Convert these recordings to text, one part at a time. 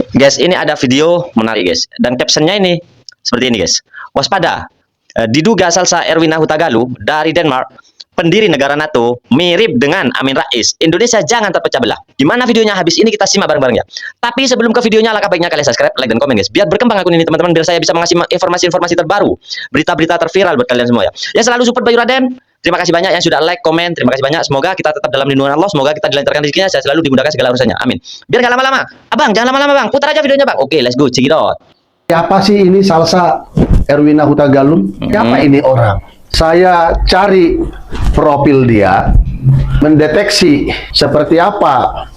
Guys, ini ada video menarik guys, dan captionnya ini seperti ini guys. Waspada, diduga Salsa Erwina Hutagalu dari Denmark, pendiri negara NATO, mirip dengan Amin Rais. Indonesia jangan terpecah belah. Gimana videonya? Habis ini kita simak bareng-bareng ya. Tapi sebelum ke videonya, alangkah baiknya kalian subscribe, like, dan komen guys, biar berkembang akun ini teman-teman, biar saya bisa mengasih informasi-informasi terbaru, berita-berita terviral buat kalian semua ya. Ya, selalu support Bayu Raden. Terima kasih banyak yang sudah like, komen. Terima kasih banyak. Semoga kita tetap dalam lindungan Allah. Semoga kita dilancarkan rezekinya. Saya selalu dimudahkan segala urusannya. Amin. Biar nggak lama-lama. Abang, jangan lama-lama bang. Putar aja videonya bang. Oke, let's go. Check it out. Siapa sih ini Salsa Erwina Hutagalu? Siapa ini orang? Saya cari profil dia, mendeteksi seperti apa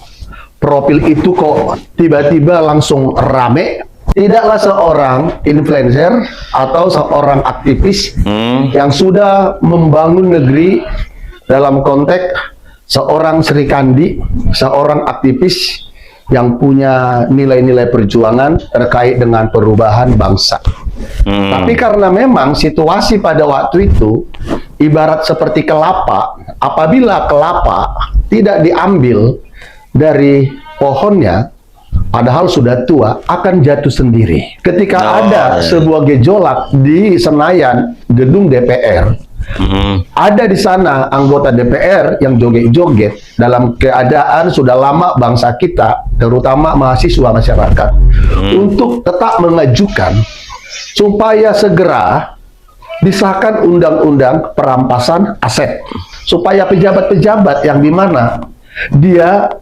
profil itu kok tiba-tiba langsung rame. Tidaklah seorang influencer atau seorang aktivis yang sudah membangun negeri dalam konteks seorang Sri Kandi, seorang aktivis yang punya nilai-nilai perjuangan terkait dengan perubahan bangsa. Tapi karena memang situasi pada waktu itu ibarat seperti kelapa, apabila kelapa tidak diambil dari pohonnya, padahal sudah tua, akan jatuh sendiri. Ketika ada sebuah gejolak di Senayan, gedung DPR, ada di sana anggota DPR yang joget-joget dalam keadaan sudah lama bangsa kita, terutama mahasiswa masyarakat, untuk tetap mengajukan supaya segera disahkan undang-undang perampasan aset, supaya pejabat-pejabat yang dimana dia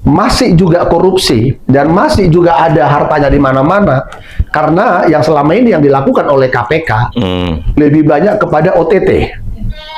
masih juga korupsi dan masih juga ada hartanya di mana-mana, karena yang selama ini yang dilakukan oleh KPK lebih banyak kepada OTT.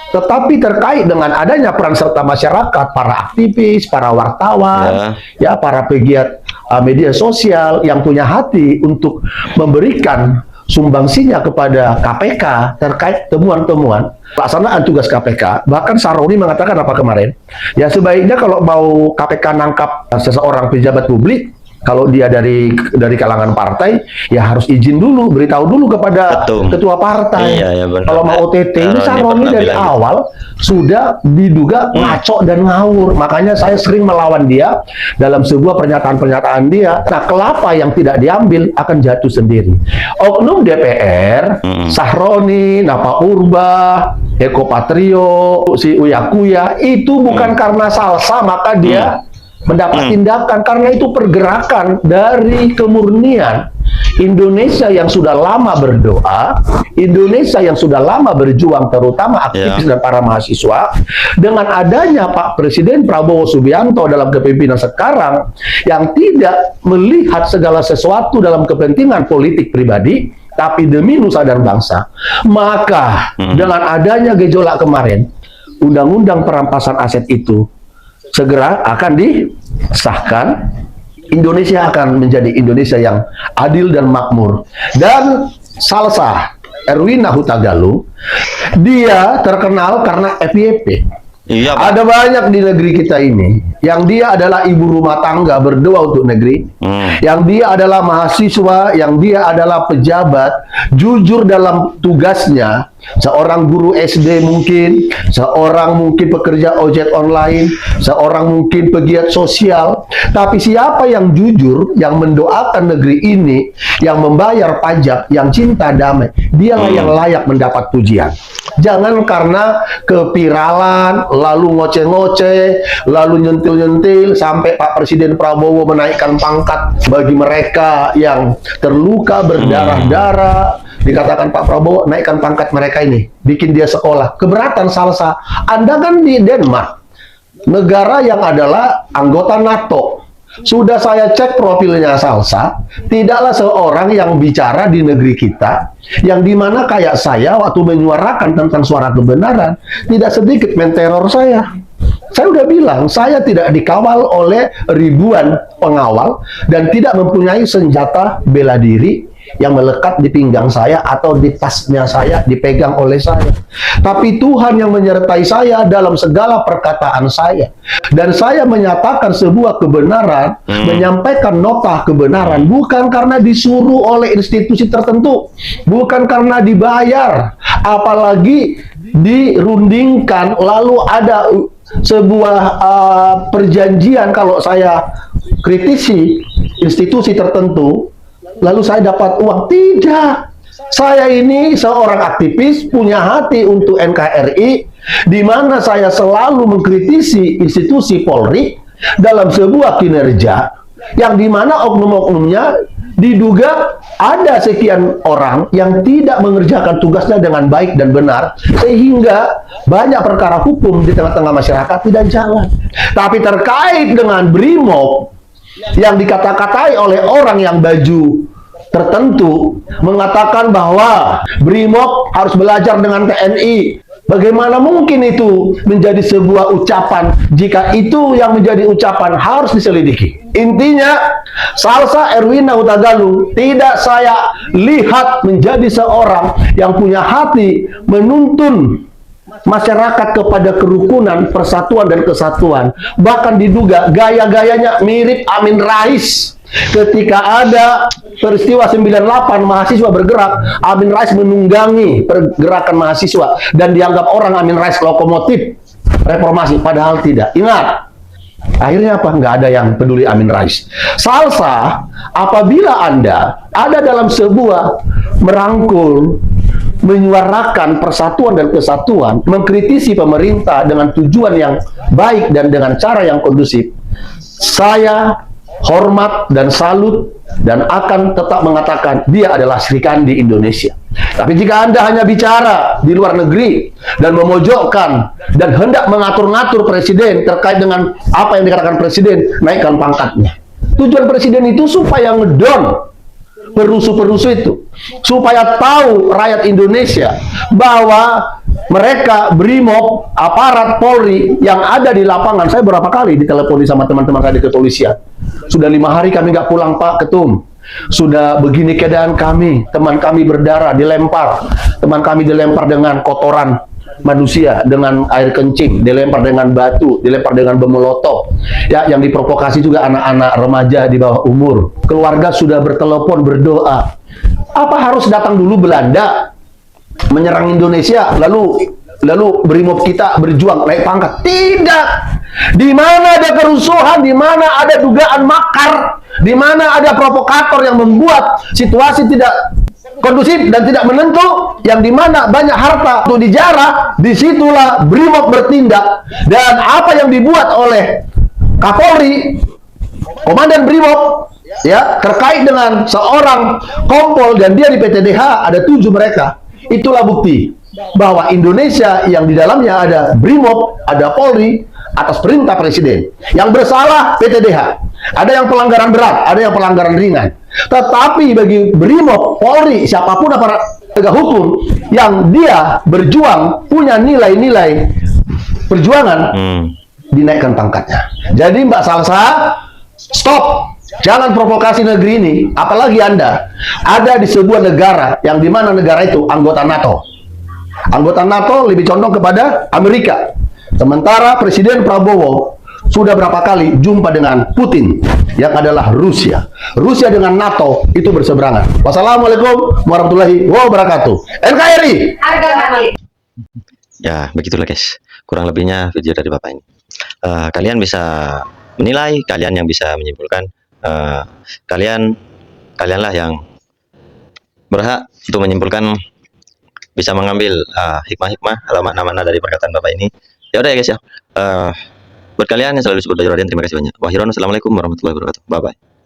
Tetapi terkait dengan adanya peran serta masyarakat, para aktivis, para wartawan, ya para pegiat media sosial yang punya hati untuk memberikan sumbangsinya kepada KPK terkait temuan-temuan pelaksanaan tugas KPK. Bahkan Saroni mengatakan apa kemarin? Ya sebaiknya kalau mau KPK nangkap seseorang pejabat publik, kalau dia dari kalangan partai, ya harus izin dulu, beritahu dulu kepada ketua partai. Kalau mau OTT, ini Saroni dari awal sudah diduga ngaco dan ngawur. Makanya saya sering melawan dia dalam sebuah pernyataan-pernyataan dia. Nah, kelapa yang tidak diambil akan jatuh sendiri. Oknum DPR, Sahroni, Napa Urba, Eko Patrio, si Uya Kuya, itu bukan karena Salsa maka dia mendapat tindakan, karena itu pergerakan dari kemurnian Indonesia yang sudah lama berdoa, Indonesia yang sudah lama berjuang, terutama aktivis dan para mahasiswa. Dengan adanya Pak Presiden Prabowo Subianto dalam kepemimpinan sekarang yang tidak melihat segala sesuatu dalam kepentingan politik pribadi, tapi demi nusa dan bangsa, maka dengan adanya gejolak kemarin, undang-undang perampasan aset itu segera akan disahkan. Indonesia akan menjadi Indonesia yang adil dan makmur. Dan Salsa Erwina Hutagalu, dia terkenal karena FYP. Ada banyak di negeri kita ini yang dia adalah ibu rumah tangga berdoa untuk negeri, yang dia adalah mahasiswa, yang dia adalah pejabat, jujur dalam tugasnya, seorang guru SD mungkin, seorang mungkin pekerja ojek online, seorang mungkin pegiat sosial. Tapi siapa yang jujur, yang mendoakan negeri ini, yang membayar pajak, yang cinta damai, dialah yang layak mendapat pujian. Jangan karena kepiralan, lalu ngoceh-ngoceh, lalu nyentil-nyentil, sampai Pak Presiden Prabowo menaikkan pangkat bagi mereka yang terluka berdarah-darah. Dikatakan Pak Prabowo naikkan pangkat mereka ini, bikin dia sekolah. Keberatan Salsa. Anda kan di Denmark, negara yang adalah anggota NATO. Sudah saya cek profilnya Salsa, tidaklah seorang yang bicara di negeri kita, yang dimana kayak saya waktu menyuarakan tentang suara kebenaran, tidak sedikit menteror saya. Saya udah bilang, saya tidak dikawal oleh ribuan pengawal dan tidak mempunyai senjata bela diri yang melekat di pinggang saya atau di tasnya saya, dipegang oleh saya. Tapi Tuhan yang menyertai saya dalam segala perkataan saya. Dan saya menyatakan sebuah kebenaran, menyampaikan nota kebenaran, bukan karena disuruh oleh institusi tertentu, bukan karena dibayar, apalagi dirundingkan, lalu ada sebuah perjanjian. Kalau saya kritisi institusi tertentu, lalu saya dapat uang. Tidak. Saya ini seorang aktivis, punya hati untuk NKRI, di mana saya selalu mengkritisi institusi Polri dalam sebuah kinerja, yang di mana oknum-oknumnya diduga ada sekian orang yang tidak mengerjakan tugasnya dengan baik dan benar, sehingga banyak perkara hukum di tengah-tengah masyarakat tidak jalan. Tapi terkait dengan BRIMOB yang dikata-katai oleh orang yang baju tertentu, mengatakan bahwa BRIMOB harus belajar dengan TNI. Bagaimana mungkin itu menjadi sebuah ucapan jika itu yang menjadi ucapan harus diselidiki. Intinya, Salsa Erwina Huta Galung tidak saya lihat menjadi seorang yang punya hati menuntun masyarakat kepada kerukunan, persatuan, dan kesatuan. Bahkan diduga gaya-gayanya mirip Amin Rais. Ketika ada peristiwa 98 mahasiswa bergerak, Amin Rais menunggangi pergerakan mahasiswa dan dianggap orang Amin Rais lokomotif reformasi, padahal tidak. Ingat, akhirnya apa? Nggak ada yang peduli Amin Rais. Salsa, apabila Anda ada dalam sebuah merangkul, menyuarakan persatuan dan kesatuan, mengkritisi pemerintah dengan tujuan yang baik dan dengan cara yang kondusif, saya hormat dan salut dan akan tetap mengatakan dia adalah Sri Kandi Indonesia. Tapi jika Anda hanya bicara di luar negeri dan memojokkan dan hendak mengatur-ngatur presiden terkait dengan apa yang dikatakan presiden, naikkan pangkatnya. Tujuan presiden itu supaya ngedon perusuh-perusuh itu, supaya tahu rakyat Indonesia bahwa mereka BRIMOB, aparat Polri yang ada di lapangan. Saya berapa kali diteleponi sama teman-teman saya di kepolisian. Sudah 5 hari kami nggak pulang, Pak Ketum. Sudah begini keadaan kami, teman kami berdarah, dilempar. Teman kami dilempar dengan kotoran manusia, dengan air kencing, dilempar dengan batu, dilempar dengan bom molotov. Ya, yang diprovokasi juga anak-anak remaja di bawah umur. Keluarga sudah bertelepon berdoa. Apa harus datang dulu Belanda menyerang Indonesia, lalu BRIMOB kita berjuang naik pangkat? Tidak. Di mana ada kerusuhan, di mana ada dugaan makar, di mana ada provokator yang membuat situasi tidak kondusif dan tidak menentu, yang dimana banyak harta untuk dijarah, disitulah BRIMOB bertindak. Dan apa yang dibuat oleh Kapolri, Komandan BRIMOB, ya, terkait dengan seorang kompol dan dia di PTDH, ada 7 mereka. Itulah bukti bahwa Indonesia yang di dalamnya ada BRIMOB, ada Polri, atas perintah presiden. Yang bersalah PTDH. Ada yang pelanggaran berat, ada yang pelanggaran ringan. Tetapi bagi BRIMOB, Polri, siapapun aparat penegak hukum yang dia berjuang, punya nilai-nilai perjuangan, dinaikkan pangkatnya. Jadi Mbak Salsa, stop. Jangan provokasi negeri ini. Apalagi Anda ada di sebuah negara yang dimana negara itu anggota NATO. Anggota NATO lebih condong kepada Amerika. Sementara Presiden Prabowo sudah berapa kali jumpa dengan Putin yang adalah Rusia. Rusia dengan NATO itu berseberangan. Wassalamualaikum warahmatullahi wabarakatuh. NKRI. Ya, begitulah guys. Kurang lebihnya video dari Bapak ini. Kalian bisa menilai, kalian yang bisa menyimpulkan. Kalianlah yang berhak untuk menyimpulkan, bisa mengambil hikmah-hikmah atau makna-makna dari perkataan Bapak ini. Ya udah ya guys ya. Buat kalian yang selalu disebut Baju Raden, terima kasih banyak. Wahiron, assalamualaikum warahmatullahi wabarakatuh. Bye bye.